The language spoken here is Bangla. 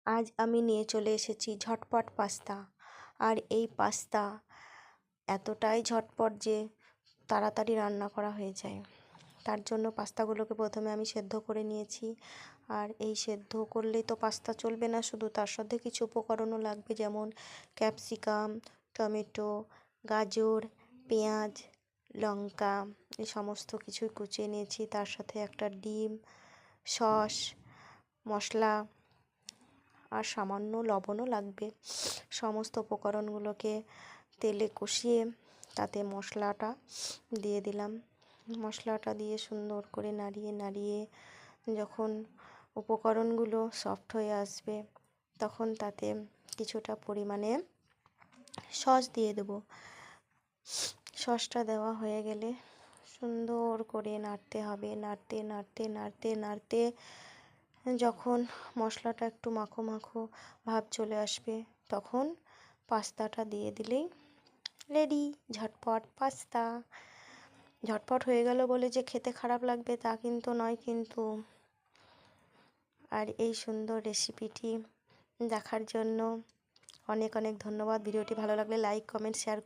আজ আমি নিয়ে চলে এসেছি ঝটপট পাস্তা। আর এই পাস্তা এতটাই ঝটপট যে তাড়াতাড়ি রান্না করা হয়ে যায়। তার জন্য পাস্তাগুলোকে প্রথমে আমি সেদ্ধ করে নিয়েছি। আর এই সেদ্ধ করলেই তো পাস্তা চলবে না, শুধু তার সাথে কিছু উপকরণও লাগবে, যেমন ক্যাপসিকাম, টমেটো, গাজর, পেঁয়াজ, লঙ্কা, এই সমস্ত কিছুই কুচিয়ে নিয়েছি। তার সাথে একটা ডিম, সস, মশলা আর সামান্য লবণও লাগবে। সমস্ত উপকরণগুলোকে তেলে কষিয়ে তাতে মশলাটা দিয়ে দিলাম। মশলাটা দিয়ে সুন্দর করে নাড়িয়ে নাড়িয়ে যখন উপকরণগুলো সফট হয়ে আসবে, তখন তাতে কিছুটা পরিমাণে সস দিয়ে দেবো। সসটা দেওয়া হয়ে গেলে সুন্দর করে নাড়তে হবে। নাড়তে নাড়তে নাড়তে নাড়তে যখন মশলাটা একটু মাখো মাখো ভাব চলে আসবে, তখন পাস্তাটা দিয়ে দিলেই রেডি ঝটপট পাস্তা। ঝটপট হয়ে গেল বলে যে খেতে খারাপ লাগবে তা কিন্তু নয় কিন্তু। আর এই সুন্দর রেসিপিটি দেখার জন্য অনেক অনেক ধন্যবাদ। ভিডিওটি ভালো লাগলে লাইক, কমেন্ট, শেয়ার